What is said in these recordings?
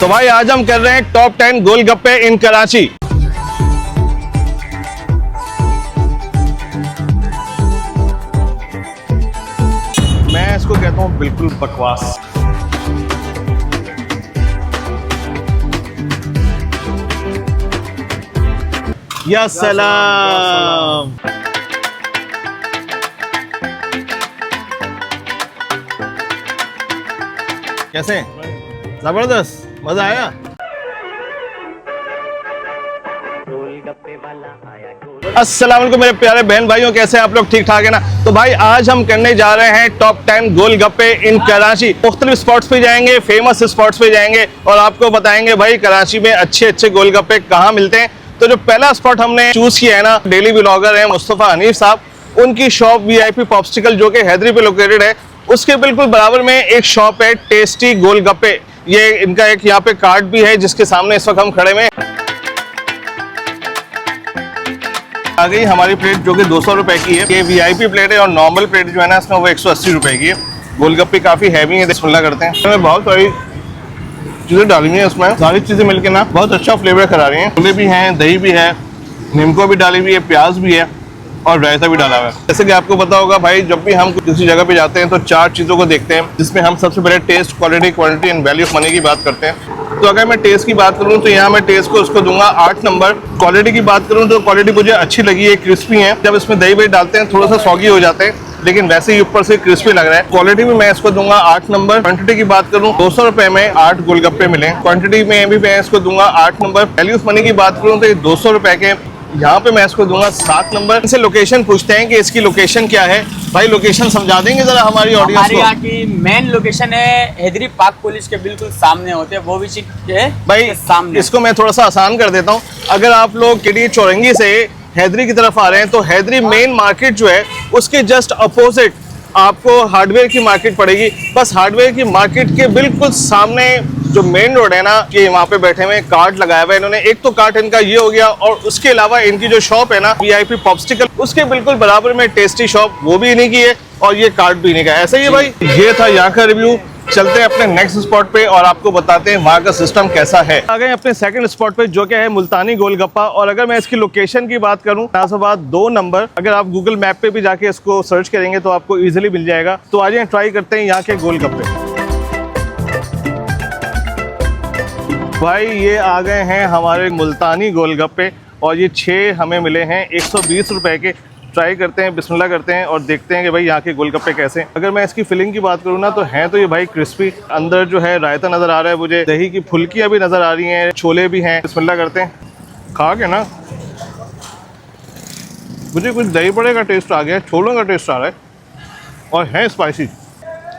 तो भाई आज हम कर रहे हैं टॉप 10 गोलगप्पे इन कराची। मैं इसको कहता हूं बिल्कुल बकवास। या सलाम। कैसे? जबरदस्त, मजा आया। अस्सलाम वालेकुम मेरे प्यारे बहन भाइयों, कैसे हैं आप लोग? ठीक ठाक है ना? तो भाई आज हम करने जा रहे हैं टॉप 10 गोलगप्पे इन कराची। मुख्तलिफ स्पॉट्स पे जाएंगे, फेमस स्पॉट्स पे जाएंगे और आपको बताएंगे भाई कराची में अच्छे अच्छे गोलगप्पे कहाँ मिलते हैं। तो जो पहला स्पॉट हमने चूज किया है ना, डेली व्लॉगर है मुस्तफ़ा हनीफ साहब, उनकी शॉप वीआईपी पॉप्सिकल जो कि हैदरी पे लोकेटेड है, उसके बिल्कुल बराबर में एक शॉप है टेस्टी गोलगप्पे। ये इनका एक यहाँ पे कार्ड भी है जिसके सामने इस वक्त हम खड़े हैं। आ गई हमारी प्लेट जो कि 200 रुपए की है। ये वीआईपी प्लेट है और नॉर्मल प्लेट जो है ना इसमें वो 180 रुपए की है। गोलगप्पे काफी हैवी है, बिस्मिल्लाह करते हैं। इसमें बहुत सारी चीजें डाली हुई है, इसमें सारी चीजें मिलकर ना बहुत अच्छा फ्लेवर करा रही हैं। छोले भी हैं, दही भी है, नीमको भी डाली हुई है, प्याज भी है और रायता भी डाला हुआ है। जैसे कि आपको पता होगा भाई, जब भी हम किसी जगह पे जाते हैं तो 4 चीज़ों को देखते हैं, जिसमें हम सबसे पहले taste, quality, quantity and value of money की बात करते हैं। तो अगर मैं टेस्ट की बात करूं तो यहाँ मैं टेस्ट को उसको दूंगा 8 नंबर। क्वालिटी की बात करूं तो क्वालिटी मुझे अच्छी लगी है, क्रिस्पी है। जब इसमें दही वही डालते हैं थोड़ा सा सॉगी हो जाते हैं, लेकिन वैसे ही ऊपर से क्रिस्पी लग रहा है। क्वालिटी में मैं इसको दूंगा 8 नंबर। क्वांटिटी की बात करूं 200 रुपए में 8 गोलगप्पे मिले। क्वांटिटी में भी मैं इसको दूंगा 8 नंबर। वैल्यू ऑफ मनी की बात करूं तो ये 200 रुपए के, यहाँ पे मैं इसको दूंगा 7 नंबर। इनसे लोकेशन पूछते हैं कि इसकी लोकेशन क्या है। भाई लोकेशन समझा देंगे जरा हमारी ऑडियंस को। हमारी यहाँ की मेन लोकेशन है हैदरी पाक पुलिस के बिल्कुल सामने होते हैं, वो भी है भाई सामने। इसको मैं थोड़ा सा आसान कर देता हूँ। अगर आप लोग केडी चौरंगी से हैदरी की तरफ आ रहे हैं तो हैदरी मेन मार्केट जो है उसके जस्ट अपोजिट आपको हार्डवेयर की मार्केट पड़ेगी। बस हार्डवेयर की मार्केट के बिल्कुल सामने जो मेन रोड है ना, कि वहाँ पे बैठे हुए कार्ड लगाया हुआ है इन्होंने। एक तो कार्ड इनका ये हो गया और उसके अलावा इनकी जो शॉप है ना वीआईपी पॉप्सिकल, उसके बिल्कुल बराबर में टेस्टी शॉप, वो भी इन्हीं की है और ये कार्ड भी इन्हीं का है। ऐसा ही है भाई। ये था यहाँ का रिव्यू। चलते हैं अपने नेक्स्ट स्पॉट पे और आपको बताते हैं वहाँ का सिस्टम कैसा है। आ गए अपने सेकंड स्पॉट पे जो कि है मुल्तानी गोलगप्पा। और अगर मैं इसकी लोकेशन की बात करूँ, नाज़ाबाद 2 नंबर। अगर आप गूगल मैप पे भी जाके इसको सर्च करेंगे तो आपको इजीली मिल जाएगा। तो आज ट्राई करते हैं यहाँ के गोलगप्पे। भाई ये आ गए हैं हमारे मुल्तानी गोलगप्पे और ये 6 हमें मिले हैं 120 रुपए के। ट्राई करते हैं, बिस्मिल्लाह करते हैं और देखते हैं कि भाई यहाँ के गोलगप्पे कैसे हैं। अगर मैं इसकी फिलिंग की बात करूँ ना तो है तो ये भाई क्रिस्पी, अंदर जो है रायता नज़र आ रहा है मुझे, दही की फुल्कियाँ भी नज़र आ रही हैं, छोले भी हैं। बिस्मिल्लाह करते हैं, खा के ना मुझे कुछ दही बड़े का टेस्ट आ गया है, छोलों का टेस्ट आ रहा है और है स्पाइसी।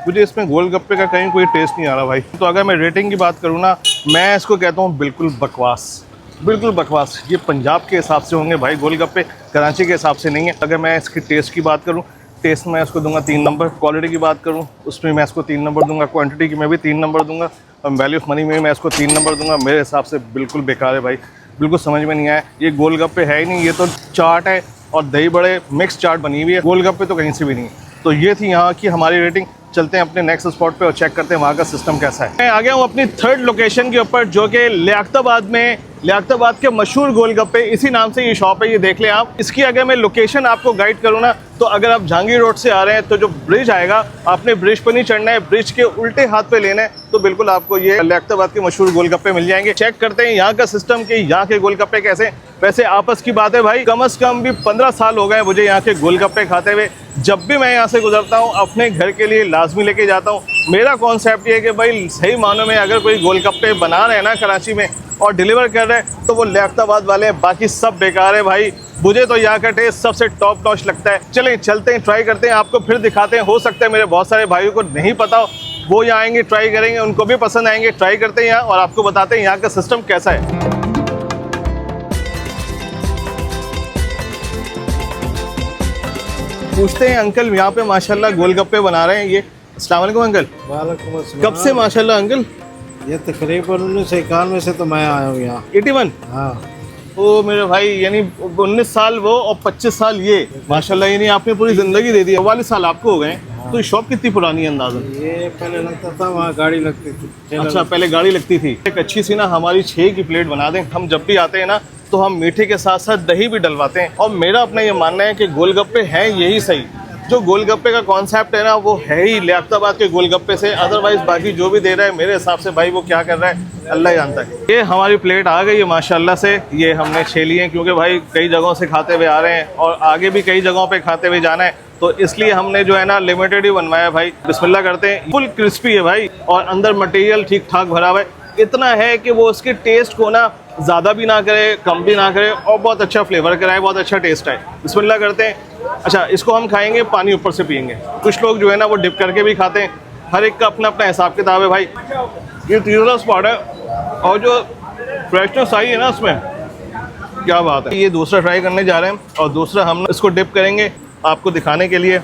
मुझे इसमें गोलगप्पे का कहीं कोई टेस्ट नहीं आ रहा भाई। तो अगर मैं रेटिंग की बात करूँ ना, मैं इसको कहता हूँ बिल्कुल बकवास, बिल्कुल बकवास। ये पंजाब के हिसाब से होंगे भाई गोलगप्पे, कराची के हिसाब से नहीं है। अगर मैं इसकी टेस्ट की बात करूँ, टेस्ट में इसको दूंगा 3 नंबर। क्वालिटी की बात करूँ उसमें मैं इसको 3 नंबर दूंगा। क्वांटिटी की मैं भी 3 नंबर दूंगा और वैल्यू ऑफ मनी में मैं इसको 3 नंबर दूंगा। मेरे हिसाब से बिल्कुल बेकार है भाई, बिल्कुल समझ में नहीं आया। ये गोलगप्पे है ही नहीं, ये तो चाट है और दही बड़े मिक्स चाट बनी हुई है। गोलगप्पे तो कहीं से भी नहीं है। तो ये थी यहाँ की हमारी रेटिंग। चलते हैं अपने नेक्स्ट स्पॉट पे और चेक करते हैं वहाँ का सिस्टम कैसा है। मैं आ गया हूँ अपनी थर्ड लोकेशन के ऊपर जो कि लियाकताबाद में, लियाकताबाद के मशहूर गोलगप्पे, इसी नाम से ये शॉप है, ये देख लें आप। इसकी अगर मैं लोकेशन आपको गाइड करूँ ना तो अगर आप जहांगीर रोड से आ रहे हैं तो जो ब्रिज आएगा, आपने ब्रिज पर नहीं चढ़ना है, ब्रिज के उल्टे हाथ पे लेना है, तो बिल्कुल आपको ये लियाकताबाद के मशहूर गोलगप्पे मिल जाएंगे। चेक करते हैं यहाँ का सिस्टम कि यहाँ के गोलगप्पे कैसे। वैसे आपस की बात है भाई, कम से कम भी 15 साल हो गए मुझे यहाँ के गोलगप्पे खाते हुए। जब भी मैं यहाँ से गुजरता हूँ अपने घर के लिए लाजमी लेके जाता हूँ। मेरा कॉन्सेप्ट ये है कि भाई सही मानों में अगर कोई गोलगप्पे बना रहे हैं ना कराची में और डिलीवर कर रहे हैं तो वो लियाकताबाद वाले हैं, बाकी सब बेकार है भाई। मुझे तो यहाँ का टेस्ट सबसे टॉप नॉच लगता है। चलें चलते हैं, ट्राई करते हैं, आपको फिर दिखाते हैं। हो सकता है मेरे बहुत सारे भाइयों को नहीं पता हो, वो यहाँ आएंगे, ट्राई करेंगे, उनको भी पसंद आएंगे। ट्राई करते हैं यहाँ और आपको बताते हैं यहाँ का सिस्टम कैसा है। पूछते हैं अंकल, यहाँ पे माशाल्लाह गोलगप्पे बना रहे हैं ये। अस्सलाम वालेकुम अंकल। वालेकुम अस्सलाम। कब से माशाल्लाह अंकल? ये तकरीबन 1991 से तो मैं आया हूँ यहाँ। 81? हाँ। तो मेरे भाई यानी 19 साल वो और 25 साल ये, माशाल्लाह, यानी आपने पूरी जिंदगी दे दी। 44 साल आपको हो गए। तो ये शॉप कितनी पुरानी है अंदाज़न? ये पहले लगता था वहाँ गाड़ी लगती थी, ठेला अच्छा, पहले गाड़ी लगती थी। एक अच्छी सी ना हमारी 6 की प्लेट बना दें। हम जब भी आते हैं ना तो हम मीठे के साथ साथ दही भी डलवाते हैं। और मेरा अपना ये मानना है कि गोलगप्पे हैं यही सही। जो गोलगप्पे का कॉन्सेप्ट है ना वो है ही लियाकताबाद के गोलगप्पे से। अदरवाइज बाकी जो भी दे रहा है मेरे हिसाब से भाई वो क्या कर रहा है अल्लाह जानता है। ये हमारी प्लेट आ गई है माशाल्लाह से। ये हमने 6 लिए हैं क्योंकि भाई कई जगहों से खाते हुए आ रहे हैं और आगे भी कई जगहों पे खाते हुए जाना है, तो इसलिए हमने जो है ना लिमिटेड ही बनवाया भाई। बिस्मिल्लाह करते हैं। फुल क्रिस्पी है भाई और अंदर मटेरियल ठीक ठाक भरा हुआ है। इतना है कि वो उसके टेस्ट को ना ज़्यादा भी ना करे कम भी ना करे और बहुत अच्छा फ्लेवर कराए, बहुत अच्छा टेस्ट है। बिस्मिल्लाह करते हैं। अच्छा, इसको हम खाएंगे, पानी ऊपर से पियेंगे। कुछ लोग जो है ना वो डिप करके भी खाते हैं। हर एक का अपना अपना हिसाब किताब है भाई। ये तीसरा स्पॉट है और जो फ्रेशनेस आई है ना उसमें क्या बात है। ये दूसरा ट्राई करने जा रहे हैं और दूसरा हम इसको डिप करेंगे आपको दिखाने के लिए,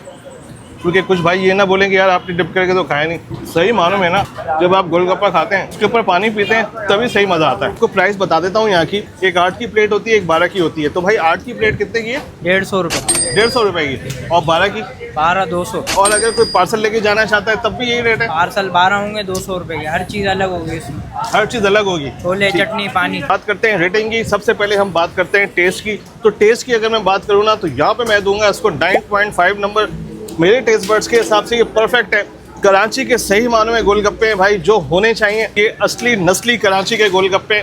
क्योंकि कुछ भाई ये ना बोलेंगे यार आपने डिप करके तो खाया नहीं। सही मालूम है ना, जब आप गोलगप्पा खाते हैं उसके ऊपर पानी पीते हैं तभी सही मज़ा आता है। आपको प्राइस बता देता हूँ यहाँ की। एक 8 की प्लेट होती है, एक 12 की होती है। तो भाई 8 की प्लेट कितने की है? 150 रुपये। 150 रुपये की। और 12 की? 12 200। और अगर कोई पार्सल लेके जाना चाहता है तब भी यही रेट है? पार्सल 12 होंगे 200 रुपये के। हर चीज़ अलग होगी इसमें, हर चीज़ अलग होगी। छोले चटनी पानी। बात करते हैं रेटिंग की। सबसे पहले हम बात करते हैं टेस्ट की। तो टेस्ट की अगर मैं बात करूँ ना तो यहाँ पे मैं दूंगा इसको 9.5 नंबर। मेरे टेस्ट बर्ड्स के हिसाब से ये परफेक्ट है। कराची के सही मानों में गोलगप्पे हैं भाई जो होने चाहिए, ये असली नस्ली कराची के गोलगप्पे।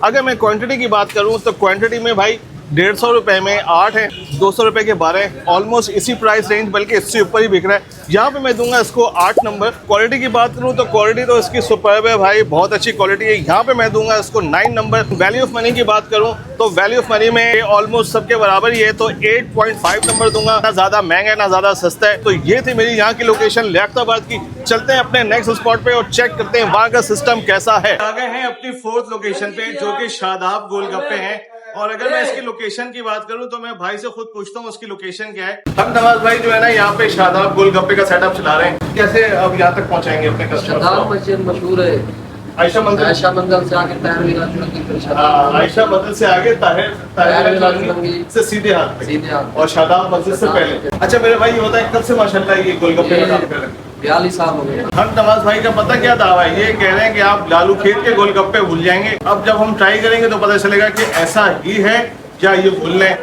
अगर मैं क्वांटिटी की बात करूँ तो क्वांटिटी में भाई 150 रुपये में 8 है, 200 रुपये के 12, ऑलमोस्ट इसी प्राइस रेंज बल्कि इससे ऊपर ही बिक रहा है। यहाँ पे मैं दूंगा इसको 8 नंबर। क्वालिटी की बात करूँ तो क्वालिटी तो इसकी सुपर्ब है भाई, बहुत अच्छी क्वालिटी है। यहाँ पे मैं दूंगा इसको 9 नंबर। वैल्यू ऑफ मनी की बात करूँ तो वैल्यू ऑफ मनी में ऑलमोस्ट सबके बराबर ही है, तो 8.5 नंबर दूंगा। ना ज़्यादा महंगा है ना ज़्यादा सस्ता है। तो ये थी मेरी यहाँ की लोकेशन लियाकताबाद की। चलते हैं अपने नेक्स्ट स्पॉट पे और चेक करते हैं वहाँ का सिस्टम कैसा है। आ गए हैं अपनी 4th लोकेशन पे जो कि शादाब गोलगप्पे हैं। और अगर मैं इसकी लोकेशन की बात करूं तो मैं भाई से खुद पूछता हूं उसकी लोकेशन क्या है। हम नवाज भाई जो है ना यहाँ पे शादाब गोलगप्पे का सेटअप चला रहे हैं। कैसे अब यहाँ तक पहुंचाएंगे अपने कस्टमर? शादाब मस्जिद मशहूर है। आयशा मंदिर से आगे ताहिर मीराज आयशा मंदिर से आगे ताहिर से सीधे हाथ पे और शादाब मस्जिद से पहले। अच्छा मेरे भाई ये बताए कब से माशाल्लाह ये गोलगप्पे का काम कर रहे हैं? 42 साल हो गए। हम नवाज भाई का पता क्या दावा है, ये कह रहे हैं कि आप लालू खेत के गोलगप्पे भूल जाएंगे। अब जब हम ट्राई करेंगे तो पता चलेगा कि ऐसा ही है क्या ये भूल रहे हैं।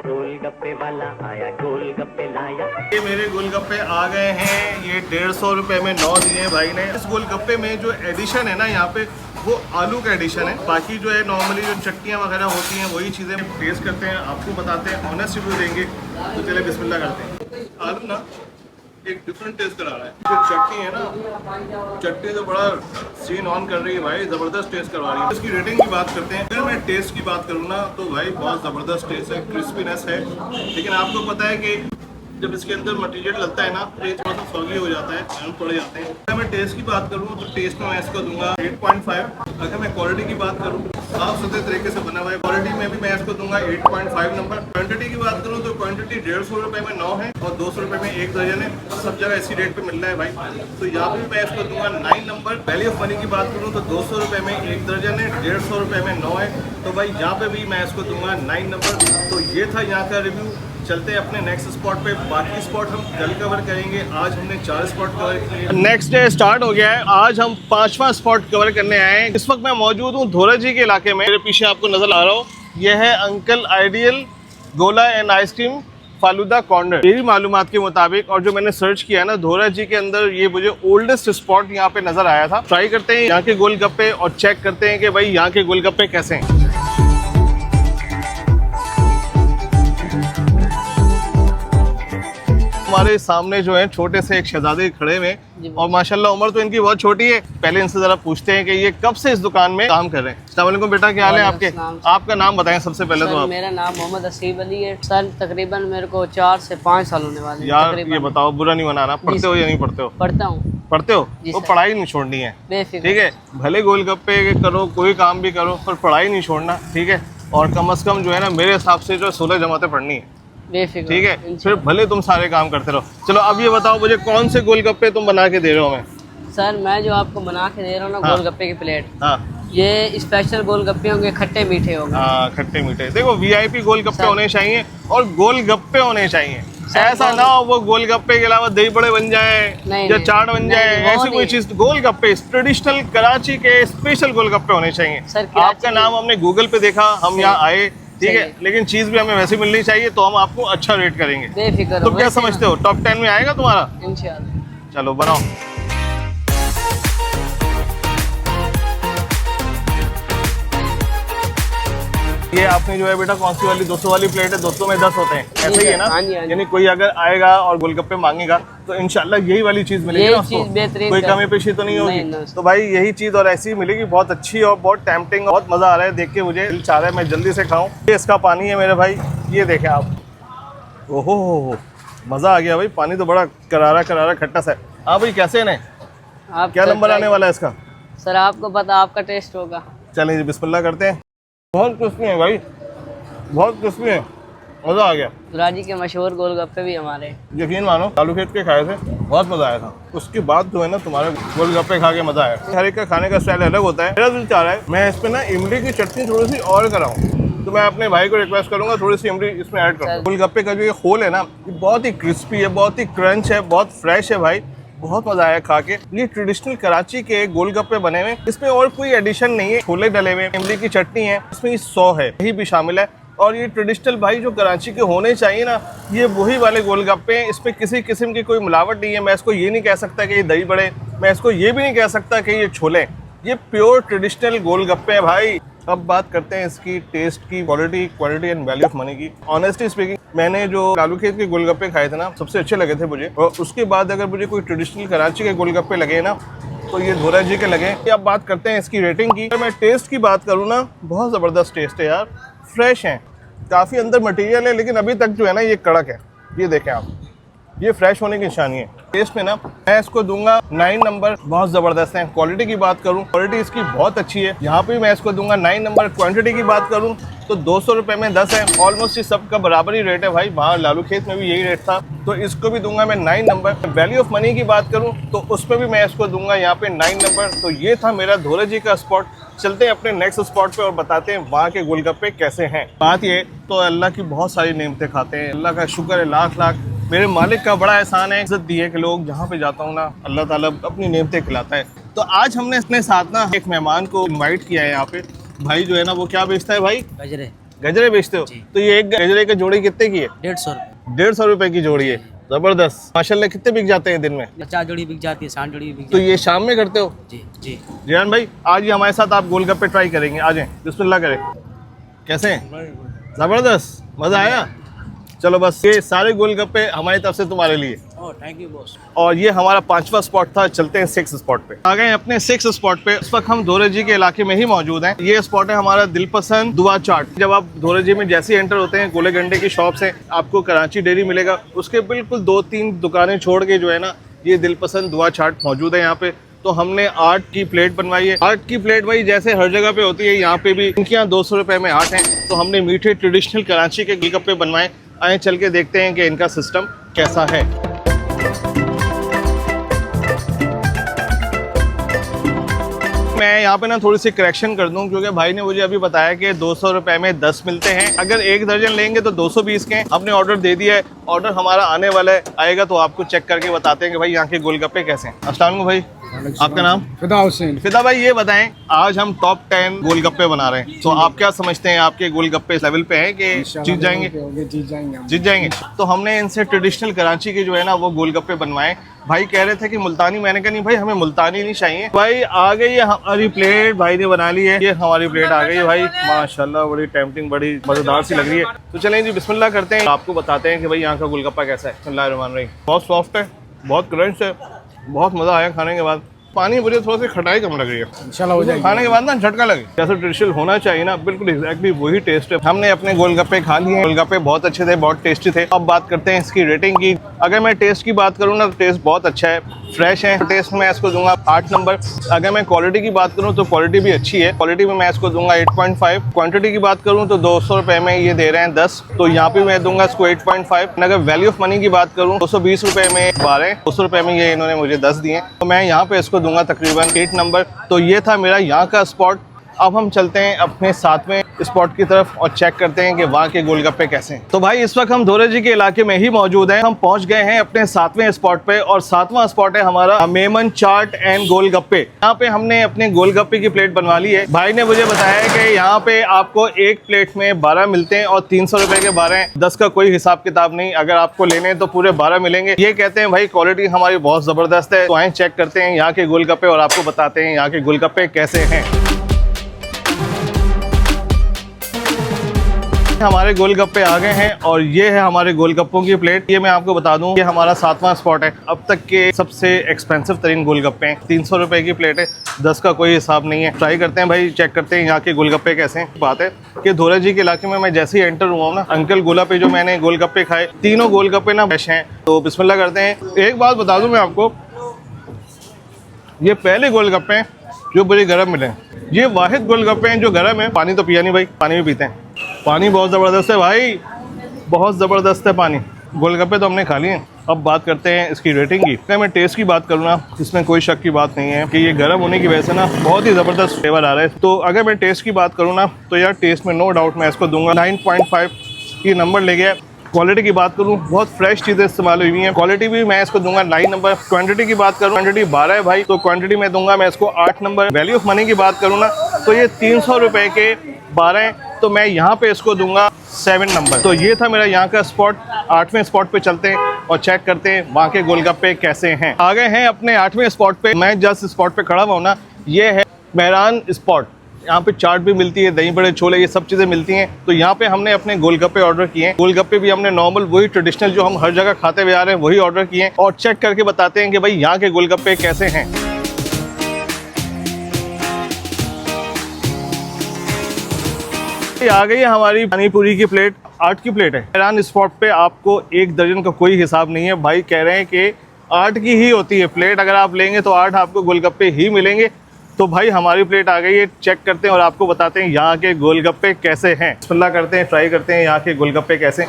गोलगप्पे वाला आया गोलगप्पे लाया। ये मेरे गोलगप्पे आ गए हैं। ये 150 रुपए में 9 दिए भाई ने। इस गोलगप्पे में जो एडिशन है ना यहाँ पे वो आलू का एडिशन है। बाकी जो है नॉर्मली जो चटनियाँ वगैरह होती हैं वही चीज़ें टेस्ट करते हैं, आपको बताते हैं, ऑनेस्ट रिव्यू देंगे। तो चले बिस्मिल्लाह करते हैं। आलू ना एक डिफरेंट टेस्ट करा रहा है। जो चटनी है ना, चटनी तो बड़ा सीन ऑन कर रही है भाई, ज़बरदस्त टेस्ट करवा रही है। इसकी रेटिंग की बात करते हैं। अगर मैं टेस्ट की बात करूँ ना तो भाई बहुत ज़बरदस्त टेस्ट है, क्रिस्पीनेस है। लेकिन आपको पता है कि जब इसके अंदर मटेरियल लगता है ना तो ये थोड़ा सा सॉगी हो जाता है, नरम पड़ जाते हैं। अगर मैं टेस्ट की बात करूँ तो टेस्ट में मैं इसको दूंगा 8.5। अगर मैं क्वालिटी की बात करूँ साफ सुथरे तरीके से बना हुआ है। क्वालिटी में भी मैं इसको दूंगा 8.5 नंबर। क्वांटिटी की बात करूँ तो क्वांटिटी 150 रुपये में 9 है और 200 रुपये में 1 दर्जन है। सब जगह इसी रेट पे मिल रहा है भाई। तो यहाँ पे मैं इसको दूंगा 9 नंबर। वैल्यू ऑफ मनी की बात करूँ तो 200 रुपये में 1 दर्जन है, 150 रुपये में 9 है। तो भाई यहाँ पे भी मैं इसको दूंगा 9 नंबर। तो ये था यहाँ का रिव्यू। चलते हैं अपने नेक्स्ट स्पॉट पे। बाकी स्पॉट हम कल कवर करेंगे। आज हमने 4 स्पॉट कवर किए। नेक्स्ट डे स्टार्ट हो गया है। आज हम 5वां स्पॉट कवर करने आए हैं। इस वक्त मैं मौजूद हूँ धोराजी के इलाके में। मेरे पीछे आपको नजर आ रहा हो यह है अंकल आइडियल गोला एंड आइसक्रीम फालूदा कॉर्नर। मेरी मालूमात के मुताबिक और जो मैंने सर्च किया है ना धोराजी के अंदर ये मुझे ओल्डेस्ट स्पॉट यहाँ पे नजर आया था। ट्राई करते हैं यहाँ के गोलगप्पे और चेक करते हैं कि भाई यहाँ के गोलगप्पे कैसे हैं। हमारे सामने जो है छोटे से एक शहजादे खड़े हुए और माशाल्लाह उम्र तो इनकी बहुत छोटी है। पहले इनसे जरा पूछते हैं कि ये कब से इस दुकान में काम कर रहे हैं। अस्सलाम वालेकुम बेटा, क्या हाल है आपके? आपका नाम बताएं सबसे पहले। तो आप? मेरा नाम मोहम्मद असीब अली है सर। तकरीबन मेरे को 4 से 5 साल होने वाले हैं। यार ये बताओ, बुरा नहीं मनाना, पढ़ते हो या नहीं पढ़ते हो? पढ़ता हूँ। पढ़ते हो तो पढ़ाई नहीं छोड़नी है, बेफिक्र। ठीक है? भले गोलगप्पे करो, कोई काम भी करो, पर पढ़ाई नहीं छोड़ना, ठीक है? और कम से कम जो है ना मेरे हिसाब से जो 16 जमातें पढ़नी है, बेफिक्र, ठीक है? फिर भले तुम सारे काम करते रहो। चलो अब ये बताओ मुझे कौन से गोलगप्पे तुम बना के दे रहे हो हमें? सर मैं जो आपको बना के दे रहा हूँ ना गोलगप्पे की प्लेट, हाँ ये स्पेशल गोलगप्पे होंगे, खट्टे मीठे होंगे। हाँ खट्टे मीठे। देखो वीआईपी गोलगप्पे सर। होने चाहिए और गोलगप्पे होने चाहिए। सर, ऐसा ना हो वो गोलगप्पे के अलावा दही बड़े बन जाए नहीं, या नहीं, चाट बन नहीं, जाए, नहीं, वो ऐसी कोई नहीं। चीज। गोलगप्पे ट्रेडिशनल कराची के स्पेशल गोलगप्पे होने चाहिए। सर, कराची आपका नाम हमने गूगल पे देखा, हम सही। यहाँ आए, ठीक है, सही। लेकिन चीज भी हमें वैसी मिलनी चाहिए, तो हम आपको अच्छा रेट करेंगे। बेफिक्र तो हो, क्या वैसे समझते हो, टॉप 10 में आएगा तुम्हारा? इंशाल्लाह। चलो बनाओ। ये आपने जो है बेटा कौन सी वाली 200 वाली प्लेट है? 200 में 10 होते हैं, ऐसे ही है ना? हाँ जी, हाँ जी। यानी कोई अगर आएगा और गोलगप्पे मांगेगा तो इंशाल्लाह यही वाली चीज मिलेगी यही ना उसको? चीज बेहतरीन कोई कर- कमी पेशी तो नहीं होगी? नहीं, नहीं। तो भाई यही चीज और ऐसी ही मिलेगी, बहुत अच्छी और बहुत टेम्पटिंग, बहुत मजा आ रहा है देख के, मुझे दिल चाह रहा है मैं जल्दी से खाऊं। ये इसका पानी है मेरे भाई, ये देखें आप। ओहो हो, मजा आ गया भाई। पानी तो बड़ा करारा करारा खट्टा सा है। हाँ भाई कैसे है? आप क्या नंबर आने वाला है इसका? सर आपको पता, आपका टेस्ट होगा। चलें जी बिस्मिल्लाह करते हैं। बहुत क्रिस्पी है भाई, बहुत क्रिस्पी है, मज़ा आ गया। राजी के मशहूर गोलगप्पे भी हमारे। यकीन मानो आलू खेत के खाए थे, बहुत मज़ा आया था। उसके बाद जो है ना तुम्हारे गोलगप्पे खा के मज़ा आया। हर एक का खाने का स्टाइल अलग होता है। मेरा दिल चाह रहा है मैं इस पर ना इमली की चटनी थोड़ी सी और कराऊँ, तो मैं अपने भाई को रिक्वेस्ट करूँगा थोड़ी सी इमली इसमें ऐड करो। गोलगप्पे का जो ये होल है ना, ये बहुत ही क्रिस्पी है, बहुत ही क्रंच है, बहुत फ्रेश है भाई, बहुत मजा आया खा के। ये ट्रेडिशनल कराची के गोलगप्पे बने हुए, इसमें और कोई एडिशन नहीं है। छोले डले हुए, इमली की चटनी है, इसमें 100 है, यही भी शामिल है। और ये ट्रेडिशनल भाई जो कराची के होने चाहिए ना, ये वही वाले गोलगप्पे हैं। इसमें किसी किस्म की कोई मिलावट नहीं है। मैं इसको ये नहीं कह सकता कि ये दही बड़े, मैं इसको ये भी नहीं कह सकता कि ये छोले, ये प्योर ट्रेडिशनल गोलगप्पे हैं भाई। अब बात करते हैं इसकी टेस्ट की, quality and value of money की। ऑनेस्टली स्पीकिंग, मैंने जो लालू खेत के गोलगप्पे खाए थे ना, सबसे अच्छे लगे थे मुझे। और उसके बाद अगर मुझे कोई ट्रेडिशनल कराची के गोलगप्पे लगे ना, तो ये धोरा जी के लगे। अब बात करते हैं इसकी रेटिंग की। अगर मैं टेस्ट की बात करूँ ना, बहुत ज़बरदस्त टेस्ट है यार, फ्रेश हैं, काफ़ी अंदर मटेरियल है, लेकिन अभी तक जो है ना ये कड़क है। ये देखें आप, ये फ्रेश होने की निशानी है। टेस्ट में ना मैं इसको दूंगा 9 नंबर, बहुत ज़बरदस्त है। क्वालिटी की बात करूं, क्वालिटी इसकी बहुत अच्छी है। यहाँ पे मैं इसको दूंगा 9 नंबर। क्वांटिटी की बात करूं तो 200 रुपये में 10 है। ऑलमोस्ट ये सब का बराबर ही रेट है भाई, वहाँ लालू खेत में भी यही रेट था, तो इसको भी दूंगा मैं 9 नंबर। वैल्यू ऑफ मनी की बात करूँ तो उसमें भी मैं इसको दूंगा यहाँ पे 9 नंबर। तो ये था मेरा धोरा जी का स्पॉट। चलते हैं अपने नेक्स्ट स्पॉट पे और बताते हैं वहाँ के गोलगप्पे कैसे हैं। बात ये तो अल्लाह की बहुत सारी नेमतें खाते हैं, अल्लाह का शुक्र है लाख लाख। मेरे मालिक का बड़ा एहसान है, इज्जत दी है कि लोग जहाँ पे जाता हूँ ना, अल्लाह ताला अपनी नेमतें खिलाता है। तो आज हमने अपने साथ ना एक मेहमान को इनवाइट किया है यहाँ पे। भाई जो है ना वो क्या बेचता है भाई? गजरे गजरे बेचते हो? तो ये एक गजरे की जोड़ी कितने की है? 150 रुपये। 150 रुपए की जोड़ी है, जबरदस्त। माशाल्लाह कितने बिक जाते हैं दिन में? 50 जोड़ी बिक जाती है, 60 जोड़ी बिक तो जाती ये शाम में करते हो? है। जी जी। जियान भाई आज ही हमारे साथ आप गोलगप्पे ट्राई करेंगे, आ जाएं, बिस्मिल्लाह करें। कैसे हैं? जबरदस्त, मजा आया? चलो बस ये सारे गोलगप्पे हमारी तरफ से तुम्हारे लिए। Oh thank you boss. और ये हमारा 5वां स्पॉट था। चलते हैं 6 स्पॉट पे। आ गए अपने 6 स्पॉट पे। इस वक्त हम धोरा जी के इलाके में ही मौजूद हैं। ये स्पॉट है हमारा दिलपसंद दुआ चाट। जब आप धोरा जी में जैसे एंटर होते हैं, गोले गंडे की शॉप से आपको कराची डेयरी मिलेगा, उसके बिल्कुल 2-3 दुकानें छोड़ के जो है ना, ये दिलपसंद दुआ चाट मौजूद है यहाँ पे। तो हमने 8 की प्लेट बनवाई है। 8 की प्लेट भाई जैसे हर जगह पे होती है, यहाँ पे भी इनके यहाँ 200 रुपये में 8 हैं। तो हमने मीठे ट्रेडिशनल कराची के गोलगप्पे बनवाए। आए चल के देखते हैं कि इनका सिस्टम कैसा है। मैं यहाँ पे ना थोड़ी सी करेक्शन कर दूं, क्योंकि भाई ने मुझे अभी बताया कि 200 रुपये में 10 मिलते हैं। अगर 1 दर्जन लेंगे तो 220 के। हमने ऑर्डर दे दिया है, ऑर्डर हमारा आने वाला है, आएगा तो आपको चेक करके बताते हैं कि भाई यहाँ के गोलगप्पे कैसे हैं। अस्सलाम वालेकुम भाई, आपका नाम? फिदा हुसैन। फिदा भाई ये बताएं, आज हम टॉप 10 गोलगप्पे बना रहे हैं, तो आप क्या समझते हैं आपके गोलगप्पे इस लेवल पे हैं कि जीत जाएंगे? जीत जाएंगे हम। जीत जाएंगे। तो हमने इनसे ट्रेडिशनल कराची के जो है ना वो गोलगप्पे बनवाए। भाई कह रहे थे कि मुल्तानी, मैंने कहा नहीं भाई हमें मुल्तानी नहीं चाहिए। भाई आ गई है हमारी प्लेट, भाई ने बना ली है, ये हमारी प्लेट आ गई है भाई, माशाल्लाह बड़ी टेम्पटिंग, बड़ी मजेदार सी लग रही है। तो चलें जी बिस्मिल्लाह करते हैं, आपको बताते हैं कि भाई यहाँ का गोलगप्पा कैसा है। बिस्मिल्लाहिर्रहमानिर्रहीम। बहुत सॉफ्ट है, बहुत क्रंच है, बहुत मज़ा आया खाने के बाद। पानी मुझे थोड़ी सी खटाई कम लग रही है, इंशाल्लाह हो जाएगी। खाने के बाद ना झटका लगे, जैसे ट्रेडिशनल होना चाहिए ना, बिल्कुल एग्जैक्टली वही टेस्ट है। हमने अपने गोलगप्पे खा लिए, गोलगप्पे बहुत अच्छे थे, बहुत टेस्टी थे। अब बात करते हैं इसकी रेटिंग की। अगर मैं टेस्ट की बात करूँ ना, तो टेस्ट बहुत अच्छा है, फ्रेश है। टेस्ट में मैं इसको दूंगा 8 नंबर। अगर मैं क्वालिटी की बात करूँ तो क्वालिटी भी अच्छी है, क्वालिटी में मैं इसको दूंगा 8.5। क्वांटिटी की बात करूँ तो 200 रुपये में ये दे रहे हैं 10, तो यहाँ पे मैं दूंगा इसको 8.5। अगर वैल्यू ऑफ मनी की बात करूँ 220 रुपये में 12, 200 रुपये में ये इन्होंने मुझे 10 दिए, तो मैं यहाँ पे इसको दूंगा तकरीबन 8 नंबर। तो ये था मेरा यहाँ का स्पॉट। अब हम चलते हैं अपने 7वें स्पॉट की तरफ और चेक करते हैं कि वहाँ के गोलगप्पे कैसे हैं। तो भाई इस वक्त हम धोरे जी के इलाके में ही मौजूद हैं। हम पहुँच गए हैं अपने 7वें स्पॉट पे और 7वां स्पॉट है हमारा मेमन चाट एंड गोलगप्पे। यहाँ पे हमने अपने गोलगप्पे की प्लेट बनवा ली है। भाई ने मुझे बताया है कि यहाँ पे आपको एक प्लेट में 12 मिलते हैं और 300 रुपए के 12, 10 का कोई हिसाब किताब नहीं। अगर आपको लेने हैं तो पूरे 12 मिलेंगे। ये कहते हैं भाई क्वालिटी हमारी बहुत जबरदस्त है। तो आए चेक करते हैं यहाँ के गोलगप्पे और आपको बताते हैं यहाँ के गोलगप्पे कैसे हैं। हमारे गोलगप्पे आ गए हैं और ये है हमारे गोलगप्पों की प्लेट। ये मैं आपको बता दूं, ये हमारा 7वां स्पॉट है। अब तक के सबसे एक्सपेंसिव तरीन गोलगप्पे हैं। 300 रुपए की प्लेट है, 10 का कोई हिसाब नहीं है। ट्राई करते हैं भाई, चेक करते हैं यहाँ के गोलगप्पे कैसे हैं। बात है कि धोरा जी के इलाके में मैं जैसे ही एंटर हुआ हूँ ना, अंकल गोला पे जो मैंने गोलगप्पे खाए, तीनों गोलगप्पे ना फ्रेश हैं। तो बिस्मिल्लाह करते हैं। एक बात बता दूं मैं आपको, ये पहले गोलगप्पे हैं जो बड़े गर्म मिले हैं। ये वाहिद गोलगप्पे हैं जो गर्म है। पानी तो पिया नहीं भाई, पानी भी पीते हैं। पानी बहुत ज़बरदस्त है भाई, बहुत ज़बरदस्त है पानी। गोलगप्पे तो हमने खा लिए हैं। अब बात करते हैं इसकी रेटिंग की। अगर मैं टेस्ट की बात करूँ ना, इसमें कोई शक की बात नहीं है कि ये गर्म होने की वजह से ना बहुत ही ज़बरदस्त फ्लेवर आ रहा है। तो अगर मैं टेस्ट की बात करूँ ना, तो यार टेस्ट में नो डाउट मैं इसको दूंगा 9.5 ये नंबर ले गया। क्वालिटी की बात करूँ, बहुत फ्रेश चीज़ें इस्तेमाल हुई हैं। क्वालिटी भी मैं इसको दूंगा 9 नंबर। क्वांटिटी की बात करूँ, क्वांटिटी 12 है भाई, तो क्वांटिटी में दूंगा मैं इसको 8 नंबर। वैल्यू ऑफ मनी की बात करूँ ना, तो ये 300 रुपये के 12, तो मैं यहाँ पे इसको दूंगा 7 नंबर। तो ये था मेरा यहाँ का स्पॉट। 8वें स्पॉट पे चलते हैं और चेक करते हैं वहाँ के गोलगप्पे कैसे हैं। आ गए हैं अपने 8वें स्पॉट पे। मैं जस्ट स्पॉट पे खड़ा हुआ हूँ ना, ये है मेहरान स्पॉट। यहाँ पे चाट भी मिलती है, दही बड़े छोले, ये सब चीज़ें मिलती हैं। तो यहाँ पे हमने अपने गोलगप्पे ऑर्डर किए हैं। गोलगप्पे भी हमने नॉर्मल वही ट्रेडिशनल जो हम हर जगह खाते हुए आ रहे हैं वही ऑर्डर किए हैं और चेक करके बताते हैं कि भाई यहाँ के गोलगप्पे कैसे हैं। आ गई है हमारी पानी पूरी की प्लेट। 8 की प्लेट है। मेहरान स्पॉट पे आपको 1 दर्जन का कोई हिसाब नहीं है। भाई कह रहे हैं कि 8 की ही होती है प्लेट। अगर आप लेंगे तो 8 आपको गोलगप्पे ही मिलेंगे। तो भाई हमारी प्लेट आ गई है, चेक करते हैं और आपको बताते हैं यहाँ के गोलगप्पे कैसे हैं। बिस्मिल्लाह करते हैं, ट्राई करते हैं यहाँ के गोलगप्पे कैसे।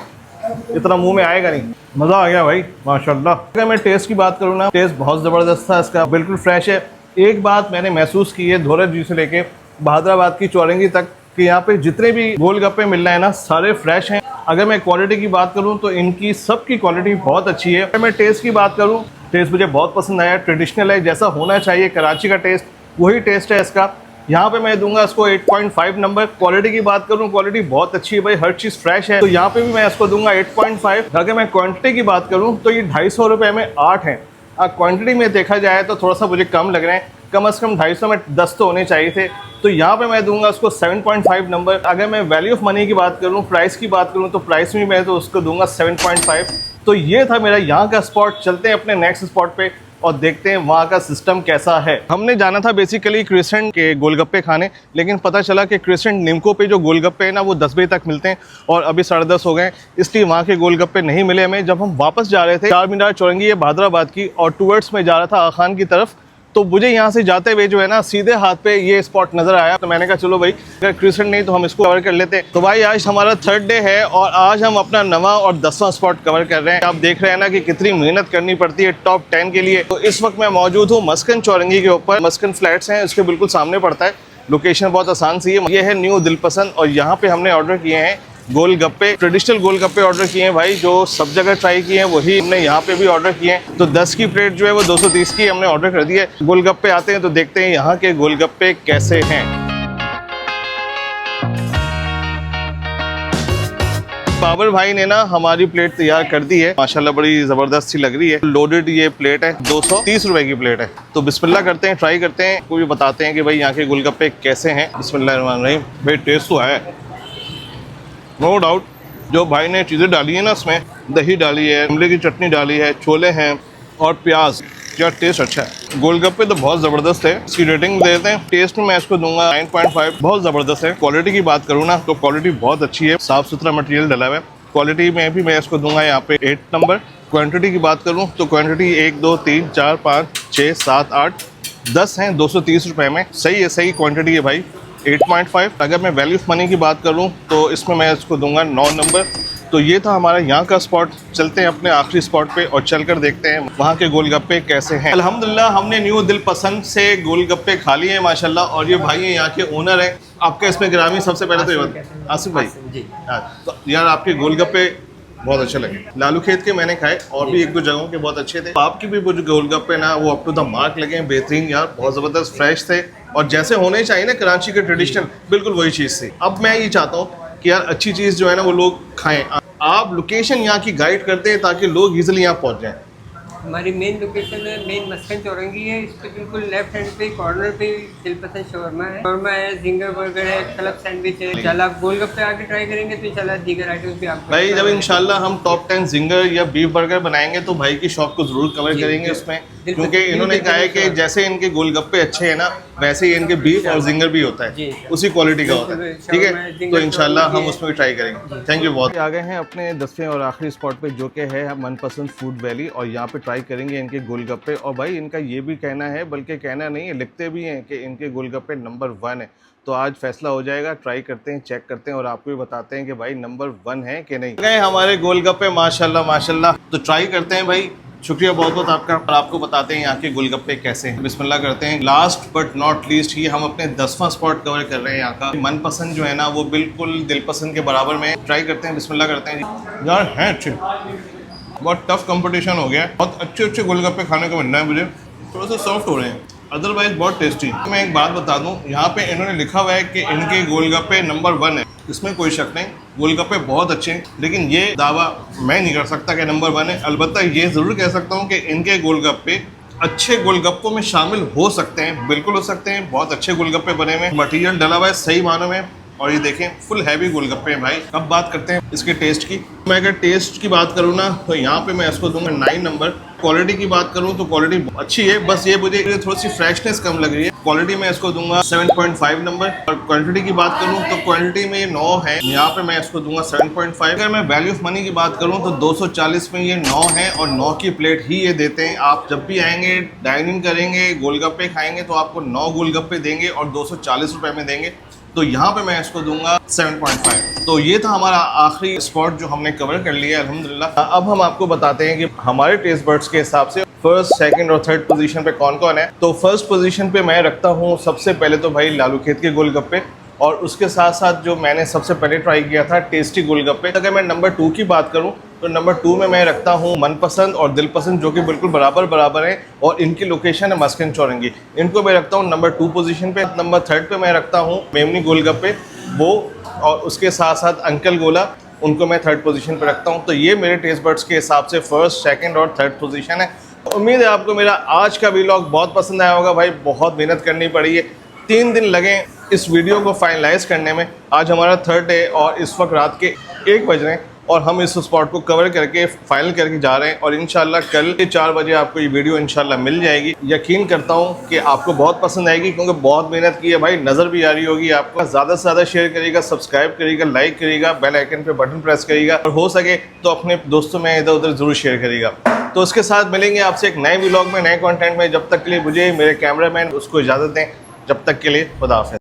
इतना मुंह में आएगा नहीं, मज़ा आ गया भाई माशाल्लाह। अगर मैं टेस्ट की बात करूँ ना, टेस्ट बहुत ज़बरदस्त था इसका, बिल्कुल फ्रेश है। एक बात मैंने महसूस की है धोरा जी से लेके बहादुराबाद की चौरंगी तक कि यहाँ पे जितने भी गोलगप्पे मिल रहे हैं ना, सारे फ्रेश हैं। अगर मैं क्वालिटी की बात करूँ तो इनकी सबकी क्वालिटी बहुत अच्छी है। अगर मैं टेस्ट की बात करूँ, टेस्ट मुझे बहुत पसंद आया। ट्रेडिशनल है, जैसा होना चाहिए कराची का टेस्ट, वही टेस्ट है इसका। यहाँ पे मैं दूंगा इसको 8.5 नंबर। क्वालिटी की बात करूँ, क्वालिटी बहुत अच्छी है भाई, हर चीज़ फ्रेश है। तो यहाँ पे भी मैं इसको दूंगा 8.5। अगर मैं क्वांटिटी की बात करूँ तो ये 250 रुपये में 8 हैं। क्वांटिटी में देखा जाए तो थोड़ा सा मुझे कम लग रहे हैं, कम से कम 250 में 10 तो होने चाहिए थे। तो यहाँ पे मैं दूंगा उसको 7.5 नंबर। अगर मैं वैल्यू ऑफ मनी की बात करूँ, प्राइस की बात करूँ, तो प्राइस में मैं तो उसको दूंगा 7.5। तो ये था मेरा यहाँ का स्पॉट। चलते हैं अपने नेक्स्ट स्पॉट पे और देखते हैं वहाँ का सिस्टम कैसा है। हमने जाना था बेसिकली क्रिसेंट के गोलगप्पे खाने, लेकिन पता चला कि क्रिसेंट निमको पे जो गोलगप्पे हैं ना वो 10 बजे तक मिलते हैं और अभी 10:30 हो गए, इसलिए वहाँ के गोलगप्पे नहीं मिले हमें। जब हम वापस जा रहे थे, चार मीनार चौरंगी है बहादुराबाद की, और टूवर्ड्स में जा रहा था आगा खान की तरफ, तो मुझे यहाँ से जाते हुए जो है ना सीधे हाथ पे ये स्पॉट नज़र आया। तो मैंने कहा चलो भाई अगर क्रिसेंट नहीं तो हम इसको कवर कर लेते। तो भाई आज हमारा 3rd डे है और आज हम अपना 9वां और 10वां स्पॉट कवर कर रहे हैं। आप देख रहे हैं ना कि कितनी मेहनत करनी पड़ती है टॉप 10 के लिए। तो इस वक्त मैं मौजूद हूँ मस्कन चौरंगी के ऊपर। मस्कन फ्लैट्स हैं, उसके बिल्कुल सामने पड़ता है। लोकेशन बहुत आसान सी है। ये है न्यू दिलपसंद और यहाँ पे हमने ऑर्डर किए हैं गोलगप्पे, ट्रेडिशनल गोलगप्पे ऑर्डर किए हैं भाई, जो सब जगह ट्राई किए हैं वही हमने यहाँ पे भी ऑर्डर किए हैं। तो 10 की प्लेट जो है वो 230 की हमने ऑर्डर कर दी है। गोलगप्पे आते हैं तो देखते हैं यहाँ के गोलगप्पे कैसे हैं। बाबर भाई ने ना हमारी प्लेट तैयार कर दी है, माशाल्लाह बड़ी ज़बरदस्त सी लग रही है। लोडेड ये प्लेट है, 230 रुपए की प्लेट है। तो बिस्मिल्लाह करते हैं, ट्राई करते हैं, कोई बताते हैं कि भाई यहाँ के गोलगप्पे कैसे हैं। बिस्मिल्लाहिर्रहमानिर्रहीम। भाई टेस्ट तो है नो डाउट। जो भाई ने चीज़ें डाली है ना, इसमें दही डाली है, इमली की चटनी डाली है, छोले हैं और प्याज, क्या टेस्ट अच्छा है। गोलगप्पे तो बहुत ज़बरदस्त है। इसकी रेटिंग देते हैं। टेस्ट में मैं इसको दूंगा 9.5, बहुत ज़बरदस्त है। क्वालिटी की बात करूँ ना तो क्वालिटी बहुत अच्छी है, साफ़ सुथरा मटेरियल डला हुआ है। क्वालिटी में भी मैं इसको दूंगा यहाँ पे 8 नंबर। क्वांटिटी की बात करूँ तो क्वांटिटी 1 2 3 4 5 6 7 8 10 हैं 230 रुपये में। सही है, सही क्वांटिटी है भाई। 8.5। अगर मैं वैल्यू ऑफ मनी की बात करूं तो इसमें मैं इसको दूंगा 9 नंबर। तो ये था हमारा यहाँ का स्पॉट। चलते हैं अपने आखिरी स्पॉट पे और चलकर देखते हैं वहाँ के गोलगप्पे कैसे हैं। अल्हम्दुलिल्लाह हमने न्यू दिल पसंद से गोलगप्पे खा लिए हैं माशाल्लाह। और ये भाई हैं यहाँ के ओनर हैं। आपका इसमें ग्रामी सबसे पहले तो ये बात आसिफ भाई हाँ, तो यार आपके गोलगप्पे बहुत अच्छे लगे। लालू खेत के मैंने खाए और भी एक दो जगहों के बहुत अच्छे थे। आपके भी वो जो गोलगप्पे ना वो अप टू द मार्क लगे हैं, बेहतरीन यार, बहुत ज़बरदस्त फ्रेश थे और जैसे होने चाहिए ना कराची के ट्रेडिशनल, बिल्कुल वही चीज़ थी। अब मैं ये चाहता हूँ कि यार अच्छी चीज़ जो है ना वो लोग खाएं। आप लोकेशन यहाँ की गाइड करते हैं ताकि लोग इजीली यहाँ पहुँच जाएं। हमारी मेन लोकेशन है, मेन मस्कन चौरंगी है। इसके बिल्कुल लेफ्ट हैंड पे कॉर्नर पे दिलपसंद शवरमा है, जिंगर बर्गर है, क्लब सैंडविच है। इंशाल्लाह आप गोलगप्पे आके ट्राई करेंगे तो इंशाल्लाह दीगर आइटम्स भी आपको भाई जब इंशाल्लाह हम टॉप 10 जिंगर या बीफ बर्गर बनाएंगे तो भाई की शॉप को जरूर कवर करेंगे उसमें, क्योंकि इन्होंने कहा है कि जैसे इनके गोलगप्पे अच्छे हैं ना वैसे ही इनके बीफ और जिंगर भी होता है, उसी क्वालिटी का होता है। ठीक है, तो इंशाल्लाह हम उसमें भी ट्राई करेंगे। थैंक यू बहुत। आ गए हैं अपने 10वें और आखिरी स्पॉट पे जो कि है मनपसंद फूड वैली और यहाँ पे ट्राई करेंगे इनके गोलगप्पे। और भाई इनका ये भी कहना है, बल्कि कहना नहीं है लिखते भी हैं कि इनके गोलगप्पे नंबर 1 है। तो आज फैसला हो जाएगा, ट्राई करते हैं, चेक करते हैं और आपको भी बताते हैं कि भाई नंबर 1 है कि नहीं। गए हमारे गोलगप्पे माशाल्लाह माशाल्लाह, तो ट्राई करते हैं भाई। शुक्रिया बहुत बहुत आपका। और आपको बताते हैं यहाँ के गोलगप्पे कैसे हैं। बिस्मिल्लाह करते हैं। लास्ट बट नॉट लीस्ट ये हम अपने 10वां स्पॉट कवर कर रहे हैं। यहाँ का मनपसंद जो है ना वो बिल्कुल दिलपसंद के बराबर में। ट्राई करते हैं, बिस्मिल्लाह करते हैं जी। यार हैं अच्छे, बहुत टफ कंपटीशन हो गया। बहुत अच्छे अच्छे गोलगप्पे खाने को मिल रहा है मुझे, थोड़ा सा सॉफ्ट हो रहे हैं, अदरवाइज बहुत टेस्टी। मैं एक बात बता दूं, यहाँ पे इन्होंने लिखा हुआ है कि इनके गोलगप्पे नंबर 1 है, इसमें कोई शक नहीं। गोलगप्पे बहुत अच्छे हैं, लेकिन ये दावा मैं नहीं कर सकता कि नंबर 1 है। अलबत्ता ये ज़रूर कह सकता हूँ कि इनके गोलगप्पे अच्छे गोलगप्पों में शामिल हो सकते हैं, बिल्कुल हो सकते हैं। बहुत अच्छे गोलगप्पे बने हुए, मटीरियल डला हुआ है सही मानों में। और ये देखें फुल हैवी गोलगप्पे हैं भाई। अब बात करते हैं इसके टेस्ट की। मैं अगर टेस्ट की बात करूँ ना तो यहाँ पे मैं इसको दूंगा 9 नंबर। क्वालिटी की बात करूँ तो क्वालिटी अच्छी है, बस ये मुझे थोड़ी सी फ्रेशनेस कम लग रही है। क्वालिटी में इसको दूंगा 7.5 नंबर। और क्वांटिटी की बात करूँ तो क्वांटिटी में ये 9 है, यहाँ पे मैं इसको दूंगा 7.5। अगर मैं वैल्यू ऑफ मनी की बात करूँ तो 240 में ये 9 है और 9 की प्लेट ही ये देते हैं। आप जब भी आएंगे डाइनिंग करेंगे गोलगप्पे खाएंगे तो आपको 9 गोलगप्पे देंगे और 240 रुपये में देंगे। तो यहाँ पे मैं इसको दूंगा 7.5। तो ये था हमारा आखिरी स्पॉट जो हमने कवर कर लिया है अल्हम्दुलिल्लाह। अब हम आपको बताते हैं कि हमारे टेस्ट बर्ड्स के हिसाब से फर्स्ट, सेकंड और थर्ड पोजीशन पे कौन कौन है। तो फर्स्ट पोजीशन पे मैं रखता हूँ सबसे पहले तो भाई लालू खेत के गोलगप्पे, और उसके साथ साथ जो मैंने सबसे पहले ट्राई किया था टेस्टी गोलगप्पे। अगर मैं नंबर 2 की बात करूं तो नंबर 2 में मैं रखता हूं मनपसंद और दिलपसंद, जो कि बिल्कुल बराबर बराबर हैं और इनकी लोकेशन है मस्कन चौरंगी। इनको मैं रखता हूं नंबर 2 पोजीशन पे। नंबर 3 पे मैं रखता हूं मेमनी गोलगप्पे वो, और उसके साथ साथ अंकल गोला, उनको मैं 3rd पोजीशन पे रखता हूँ। तो ये मेरे टेस्ट बर्ड्स के हिसाब से फर्स्ट, सेकेंड और थर्ड पोजीशन है। उम्मीद है आपको मेरा आज का व्लॉग बहुत पसंद आया होगा। भाई बहुत मेहनत करनी पड़ी है, 3 दिन लगे इस वीडियो को फाइनलाइज करने में। आज हमारा 3rd डे और इस वक्त रात के 1 बज रहे हैं और हम इस स्पॉट को कवर करके फाइनल करके जा रहे हैं। और इंशाल्लाह कल के 4 बजे आपको ये वीडियो इंशाल्लाह मिल जाएगी। यकीन करता हूँ कि आपको बहुत पसंद आएगी, क्योंकि बहुत मेहनत की है भाई, नज़र भी आ रही होगी आपको। ज़्यादा से ज़्यादा शेयर करिएगा, सब्सक्राइब करिएगा, लाइक करिएगा, बेल आइकन पे बटन प्रेस करिएगा और हो सके तो अपने दोस्तों में इधर उधर ज़रूर शेयर करिएगा। तो उसके साथ मिलेंगे आपसे एक नए व्लॉग में, नए कॉन्टेंट में। जब तक के लिए मुझे मेरे कैमरामैन उसको इजाज़त दें। जब तक के लिए खुदा हाफ़िज़।